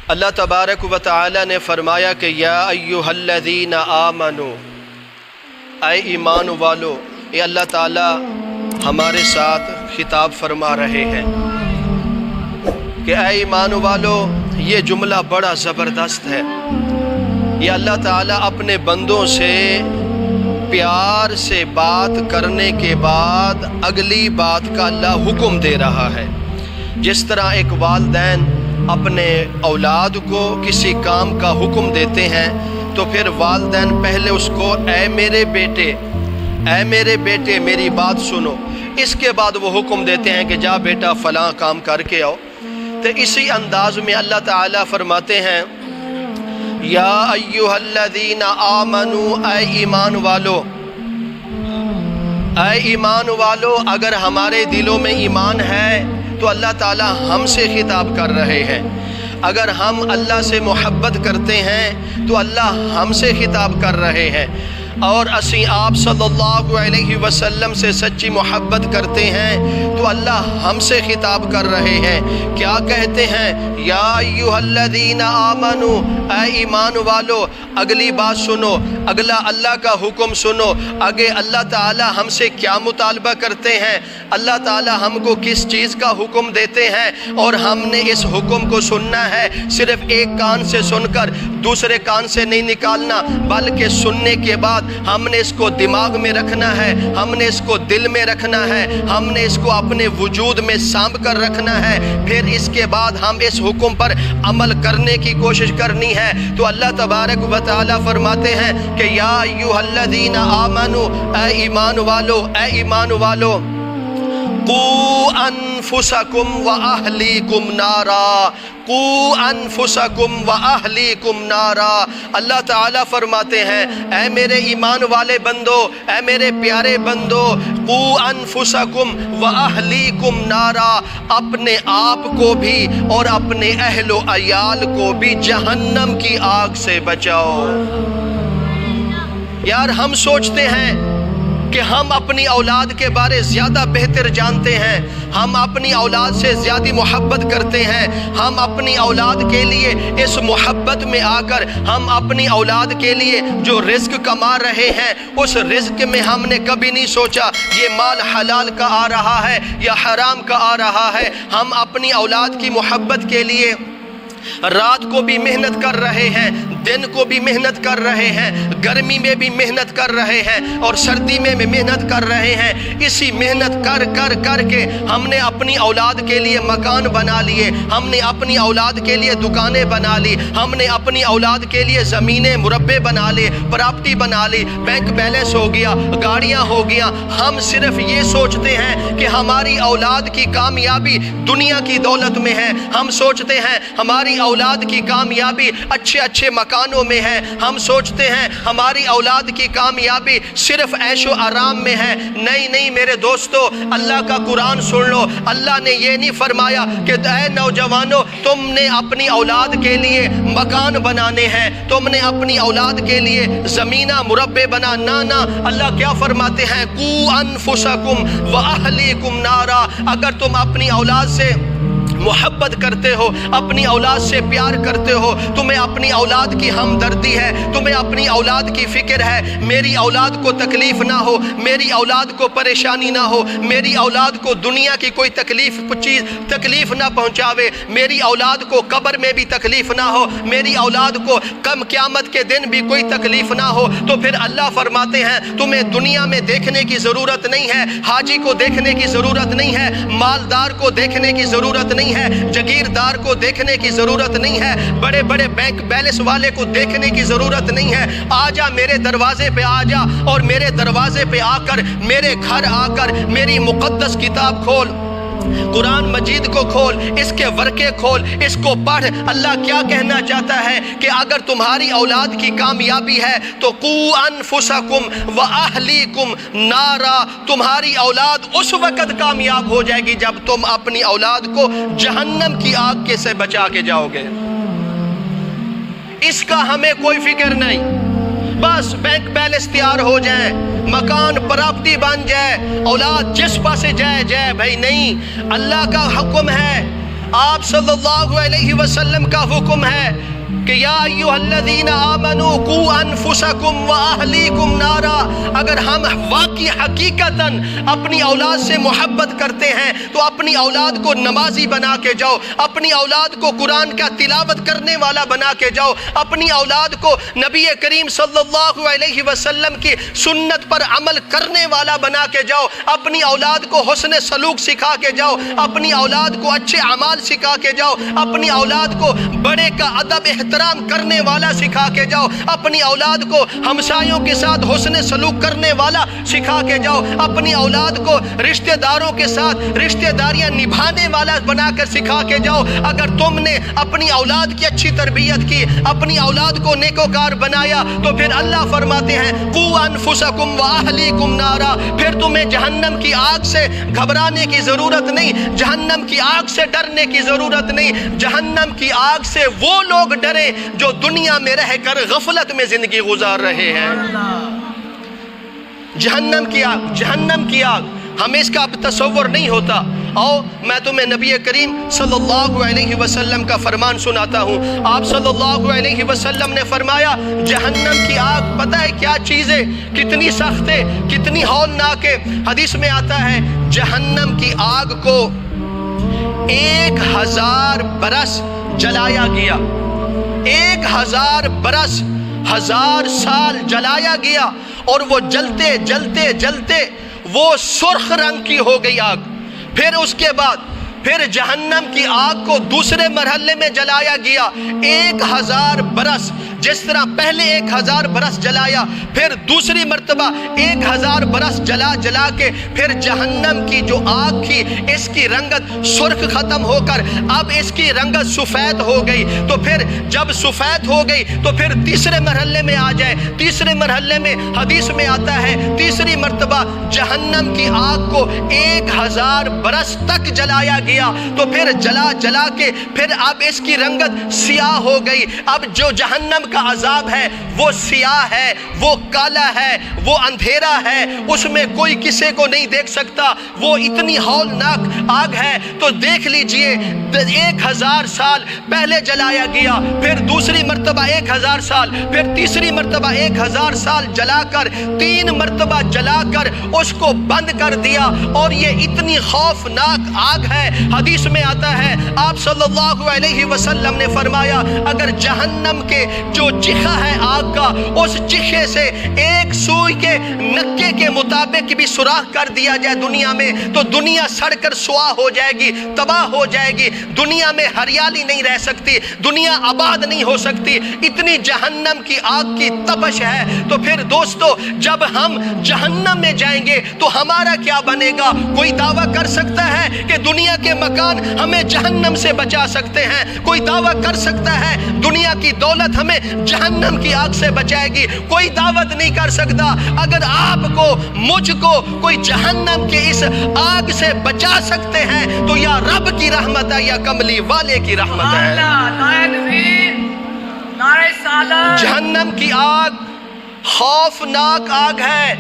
اللہ تبارک و تعالی نے فرمایا کہ یا ایھا الذین آمنو، اے ایمان والو، یہ اللہ تعالی ہمارے ساتھ خطاب فرما رہے ہیں کہ اے ایمان والو، یہ جملہ بڑا زبردست ہے۔ یہ اللہ تعالیٰ اپنے بندوں سے پیار سے بات کرنے کے بعد اگلی بات کا اللہ حکم دے رہا ہے۔ جس طرح ایک والدین اپنے اولاد کو کسی کام کا حکم دیتے ہیں تو پھر والدین پہلے اس کو اے میرے بیٹے میری بات سنو، اس کے بعد وہ حکم دیتے ہیں کہ جا بیٹا فلاں کام کر کے آؤ۔ تو اسی انداز میں اللہ تعالیٰ فرماتے ہیں یا ایھا الذین آمنوا، اے ایمان والو، اگر ہمارے دلوں میں ایمان ہے تو اللہ تعالیٰ ہم سے خطاب کر رہے ہیں۔ اگر ہم اللہ سے محبت کرتے ہیں تو اللہ ہم سے خطاب کر رہے ہیں، اور اسی آپ صلی اللہ علیہ وسلم سے سچی محبت کرتے ہیں تو اللہ ہم سے خطاب کر رہے ہیں۔ کیا کہتے ہیں؟ یا ایھا الذین آمنوا، اے ایمان والو، اگلی بات سنو، اگلا اللہ کا حکم سنو۔ آگے اللہ تعالی ہم سے کیا مطالبہ کرتے ہیں، اللہ تعالی ہم کو کس چیز کا حکم دیتے ہیں، اور ہم نے اس حکم کو سننا ہے۔ صرف ایک کان سے سن کر دوسرے کان سے نہیں نکالنا، بلکہ سننے کے بعد ہم نے اس کو دماغ میں رکھنا ہے، ہم نے اس کو دل میں رکھنا ہے، ہم نے اس کو اپنے وجود میں سانپ کر رکھنا ہے۔ پھر اس کے بعد ہم اس حکم پر عمل کرنے کی کوشش کرنی ہے۔ تو اللہ تبارک و تعالی فرماتے ہیں کہ یا ایھا الذین آمنوا، اے ایمان والو، قوا انفسکم واہلیکم نارا، قوا انفسکم واہلیکم نارا۔ اللہ تعالیٰ فرماتے ہیں اے میرے ایمان والے بندو، اے میرے پیارے بندو، قوا انفسکم واہلیکم نارا، اپنے آپ کو بھی اور اپنے اہل و عیال کو بھی جہنم کی آگ سے بچاؤ۔ یار ہم سوچتے ہیں کہ ہم اپنی اولاد کے بارے زیادہ بہتر جانتے ہیں، ہم اپنی اولاد سے زیادہ محبت کرتے ہیں، ہم اپنی اولاد کے لیے اس محبت میں آ کر ہم اپنی اولاد کے لیے جو رزق کما رہے ہیں، اس رزق میں ہم نے کبھی نہیں سوچا یہ مال حلال کا آ رہا ہے یا حرام کا آ رہا ہے۔ ہم اپنی اولاد کی محبت کے لیے رات کو بھی محنت کر رہے ہیں، دن کو بھی محنت کر رہے ہیں، گرمی میں بھی محنت کر رہے ہیں اور سردی میں بھی محنت کر رہے ہیں۔ اسی محنت کر کے ہم نے اپنی اولاد کے لیے مکان بنا لیے، ہم نے اپنی اولاد کے لیے دکانیں بنا لی، ہم نے اپنی اولاد کے لیے زمینیں مربع بنا لی، پراپرٹی بنا لی، بینک بیلنس ہو گیا، گاڑیاں ہو گیا۔ ہم صرف یہ سوچتے ہیں کہ ہماری اولاد کی کامیابی دنیا کی دولت میں ہے، ہم سوچتے ہیں ہماری اولاد کی کامیابی اچھے مکانوں میں ہے، ہم سوچتے ہیں ہماری اولاد کی کامیابی صرف عیش و آرام میں ہے۔ نہیں میرے دوستو، اللہ کا قرآن سن لو۔ اللہ نے یہ نہیں فرمایا کہ اے نوجوانوں تم نے اپنی اولاد کے لیے مکان بنانے ہیں، تم نے اپنی اولاد کے لیے زمینہ مربع بنا، نہ۔ اللہ کیا فرماتے ہیں؟ قوا انفسکم واہلیکم نارا۔ اگر تم اپنی اولاد سے محبت کرتے ہو، اپنی اولاد سے پیار کرتے ہو، تمہیں اپنی اولاد کی ہمدردی ہے، تمہیں اپنی اولاد کی فکر ہے، میری اولاد کو تکلیف نہ ہو، میری اولاد کو پریشانی نہ ہو، میری اولاد کو دنیا کی کوئی تکلیف نہ پہنچاوے، میری اولاد کو قبر میں بھی تکلیف نہ ہو، میری اولاد کو قیامت کے دن بھی کوئی تکلیف نہ ہو، تو پھر اللہ فرماتے ہیں تمہیں دنیا میں دیکھنے کی ضرورت نہیں ہے، حاجی کو دیکھنے کی ضرورت نہیں ہے، مالدار کو دیکھنے کی ضرورت نہیں ہے، جگیردار کو دیکھنے کی ضرورت نہیں ہے، بڑے بینک بیلنس والے کو دیکھنے کی ضرورت نہیں ہے۔ آ جا میرے دروازے پہ، آ جا اور میرے دروازے پہ آ کر، میرے گھر آ کر میری مقدس کتاب کھول، قرآن مجید کو کھول، اس کے ورقے کھول، اس کو پڑھ۔ اللہ کیا کہنا چاہتا ہے کہ اگر تمہاری اولاد کی کامیابی ہے تو قوا انفسکم واہلیکم نارا، تمہاری اولاد اس وقت کامیاب ہو جائے گی جب تم اپنی اولاد کو جہنم کی آگ کے سے بچا کے جاؤ گے۔ اس کا ہمیں کوئی فکر نہیں، بس بینک بیلنس تیار ہو جائے، مکان پراپرٹی بن جائے، اولاد جس پاسے جائے بھائی، نہیں۔ اللہ کا حکم ہے آپ صلی اللہ علیہ وسلم کا حکم ہے کہ یا ایھا الذین آمنوا قوا انفسکم واہلیکم نارا۔ اگر ہم واقعی حقیقتاً اپنی اولاد سے محبت کرتے ہیں تو اپنی اولاد کو نمازی بنا کے جاؤ، اپنی اولاد کو قرآن کا تلاوت کرنے والا بنا کے جاؤ، اپنی اولاد کو نبی کریم صلی اللہ علیہ وسلم کی سنت پر عمل کرنے والا بنا کے جاؤ، اپنی اولاد کو حسن سلوک سکھا کے جاؤ، اپنی اولاد کو اچھے اعمال سکھا کے جاؤ، اپنی اولاد کو بڑے کا ادب احترام کرنے والا سکھا کے جاؤ، اپنی اولاد کو ہمسایوں کے ساتھ حسن سلوک کرنے والا سکھا کے جاؤ، اپنی اولاد کو رشتہ داروں کے ساتھ رشتہ داریاں نبھانے والا بنا کر سکھا کے جاؤ۔ اگر تم نے اپنی اولاد کی اچھی تربیت کی، اپنی اولاد کو نیکوکار بنایا، تو پھر اللہ فرماتے ہیں قوا انفسکم واہلیکم نارا، پھر تمہیں جہنم کی آگ سے گھبرانے کی ضرورت نہیں، جہنم کی آگ سے ڈرنے کی ضرورت نہیں۔ جہنم کی آگ سے وہ لوگ ڈرے جو دنیا میں رہ کر غفلت میں زندگی گزار رہے ہیں۔ جہنم کی آگ ہمیں اس کا اب تصور نہیں ہوتا۔ آؤ میں تمہیں نبی کریم صلی اللہ علیہ وسلم کا فرمان سناتا ہوں۔ آپ صلی اللہ علیہ وسلم نے فرمایا جہنم کی آگ پتہ ہے کیا چیز ہے، کتنی سخت ہے، کتنی ہولناک ہے۔ حدیث میں آتا ہے جہنم کی آگ کو 1000 برس جلایا گیا، 1000 برس، 1000 سال جلایا گیا، اور وہ جلتے جلتے جلتے وہ سرخ رنگ کی ہو گئی آگ۔ پھر اس کے بعد پھر جہنم کی آگ کو دوسرے مرحلے میں جلایا گیا 1000 برس، جس طرح پہلے 1000 برس جلایا، پھر دوسری مرتبہ 1000 برس جلا کے پھر جہنم کی جو آگ تھی اس کی رنگت سرخ ختم ہو کر اب اس کی رنگت سفید ہو گئی۔ تو پھر جب سفید ہو گئی تو پھر تیسرے مرحلے میں آ جائے، تیسرے مرحلے میں حدیث میں آتا ہے تیسری مرتبہ جہنم کی آگ کو 1000 برس تک جلایا گیا، تو پھر جلا کے پھر اب اس کی رنگت سیاہ ہو گئی۔ اب جو جہنم کا عذاب ہے وہ سیاہ ہے، وہ کالا ہے، وہ اندھیرا ہے، اس میں کوئی کسی کو نہیں دیکھ سکتا، وہ اتنی ہولناک آگ ہے۔ تو دیکھ لیجئے 1000 سال پہلے جلایا گیا، پھر دوسری مرتبہ 1000 سال، پھر تیسری مرتبہ 1000 سال جلا کر 3 مرتبہ جلا کر اس کو بند کر دیا، اور یہ اتنی خوفناک آگ ہے۔ حدیث میں آتا ہے آپ صلی اللہ علیہ وسلم نے فرمایا اگر جہنم کے جو چیخا ہے آگ کا، اس چیخے سے ایک سوئی کے نکے کے مطابق بھی سوراخ کر دیا جائے دنیا میں، تو دنیا سڑ کر سوا ہو جائے گی، تباہ ہو جائے گی، دنیا میں ہریالی نہیں رہ سکتی، دنیا آباد نہیں ہو سکتی، اتنی جہنم کی آگ کی تپش ہے۔ تو پھر دوستو جب ہم جہنم میں جائیں گے تو ہمارا کیا بنے گا؟ کوئی دعویٰ کر سکتا ہے کہ دنیا کے مکان ہمیں جہنم سے بچا سکتے ہیں؟ کوئی دعویٰ کر سکتا ہے دنیا کی دولت ہمیں جہنم کی آگ سے بچائے گی؟ کوئی دعوت نہیں کر سکتا۔ اگر آپ کو مجھ کو کوئی جہنم کے اس آگ سے بچا سکتے ہیں تو یا رب کی رحمت ہے یا کملی والے کی رحمت ہے۔ جہنم کی آگ خوفناک آگ ہے۔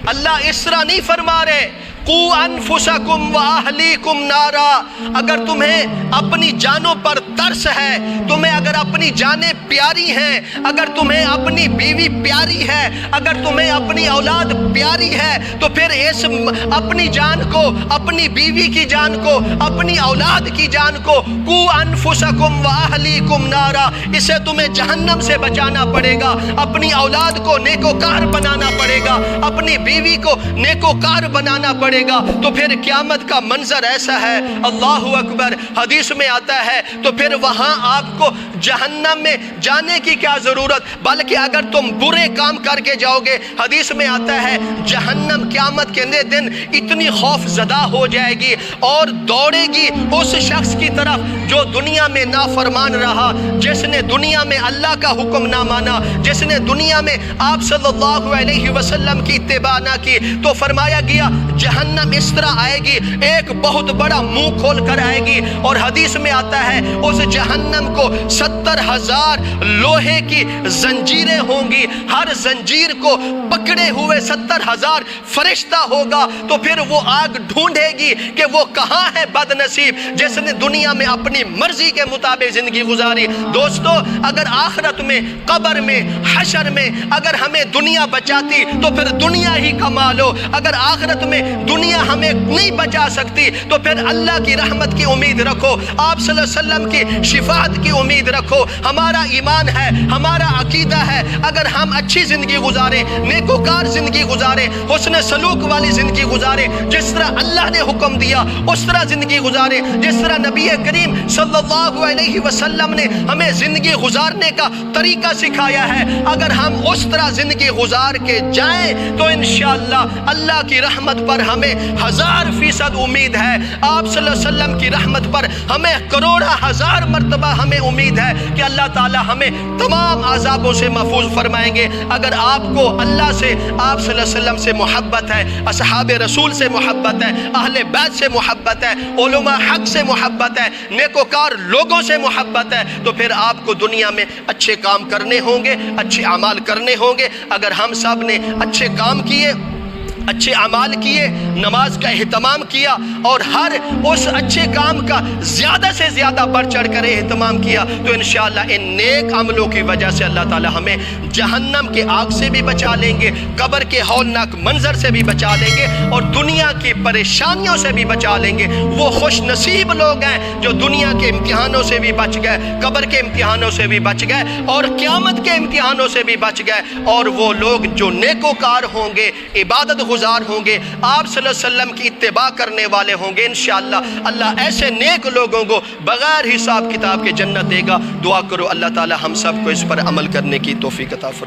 اللہ اس طرح نہیں فرما رہے قوا انفسکم واہلیکم نارا، اگر تمہیں اپنی جانوں پر ترس ہے، تمہیں اگر اپنی جانیں پیاری ہیں، اگر تمہیں اپنی بیوی پیاری ہے، اگر تمہیں اپنی اولاد پیاری ہے، تو پھر اس اپنی جان کو، اپنی بیوی کی جان کو، اپنی اولاد کی جان کو قوا انفسکم واہلیکم نارا، اسے تمہیں جہنم سے بچانا پڑے گا، اپنی اولاد کو نیکوکار بنانا پڑے گا، اپنی بیوی کو نیکوکار بنانا پڑے گا۔ تو پھر قیامت کا منظر ایسا ہے، اللہ اکبر، حدیث میں آتا ہے تو پھر وہاں آپ کو جہنم میں جانے کی کیا ضرورت، بلکہ اگر تم برے کام کر کے جاؤ گے، حدیث میں آتا ہے جہنم قیامت کے دن اتنی خوف زدہ ہو جائے گی اور دوڑے گی اس شخص کی طرف جو دنیا میں نافرمان رہا، جس نے دنیا میں اللہ کا حکم نہ مانا، جس نے دنیا میں آپ صلی اللہ علیہ وسلم کی اتباع نہ کی۔ تو فرمایا گیا جہنم اس طرح آئے گی، ایک بہت بڑا منہ کھول کر آئے گی، اور حدیث میں آتا ہے اس جہنم کو 70,000 لوہے کی زنجیریں ہوں گی، ہر زنجیر کو پکڑے ہوئے 70,000 فرشتہ ہوگا، تو پھر وہ آگ ڈھونڈے گی کہ وہ کہاں ہے بد نصیب جس نے دنیا میں اپنی مرضی کے مطابق زندگی گزاری۔ دوستو، اگر آخرت میں، قبر میں، حشر میں اگر ہمیں دنیا بچاتی تو پھر دنیا ہی کما لو، اگر آخرت میں دنیا ہمیں نہیں بچا سکتی تو پھر اللہ کی رحمت کی امید رکھو، آپ صلی اللہ علیہ وسلم کی شفاعت کی امید رکھو۔ ہمارا ایمان ہے، ہمارا عقیدہ ہے، اگر ہم اچھی زندگی گزاریں، نیکوکار زندگی گزاریں، حسن سلوک والی زندگی گزاریں، جس طرح اللہ نے حکم دیا اس طرح زندگی گزاریں، جس طرح نبی کریم صلی اللہ علیہ وسلم نے ہمیں زندگی گزارنے کا طریقہ سکھایا ہے، اگر ہم اس طرح زندگی گزار کے جائیں تو انشاءاللہ اللہ کی رحمت پر ہمیں 1000% امید ہے، آپ صلی اللہ علیہ وسلم کی رحمت پر ہمیں کروڑا ہزار مرتبہ ہمیں امید ہے کہ اللہ تعالی ہمیں تمام عذابوں سے محفوظ فرمائیں گے۔ اگر آپ کو اللہ سے، آپ صلی اللہ علیہ وسلم سے محبت ہے، اصحاب رسول سے محبت ہے، اہل بیت سے محبت ہے، علماء حق سے محبت ہے، نیکوکار لوگوں سے محبت ہے، تو پھر آپ کو دنیا میں اچھے کام کرنے ہوں گے، اچھے اعمال کرنے ہوں گے۔ اگر ہم سب نے اچھے کام کیے، اچھے اعمال کیے، نماز کا اہتمام کیا اور ہر اس اچھے کام کا زیادہ سے زیادہ بڑھ چڑھ کر اہتمام کیا تو انشاءاللہ ان نیک عملوں کی وجہ سے اللہ تعالی ہمیں جہنم کے آگ سے بھی بچا لیں گے، قبر کے ہولناک منظر سے بھی بچا لیں گے اور دنیا کی پریشانیوں سے بھی بچا لیں گے۔ وہ خوش نصیب لوگ ہیں جو دنیا کے امتحانوں سے بھی بچ گئے، قبر کے امتحانوں سے بھی بچ گئے اور قیامت کے امتحانوں سے بھی بچ گئے، اور وہ لوگ جو نیکوکار ہوں گے، عبادت گزار ہوں گے، آپ صلی اللہ علیہ وسلم کی اتباع کرنے والے ہوں گے، انشاءاللہ اللہ ایسے نیک لوگوں کو بغیر حساب کتاب کے جنت دے گا۔ دعا کرو اللہ تعالی ہم سب کو اس پر عمل کرنے کی توفیق عطا فرمائے۔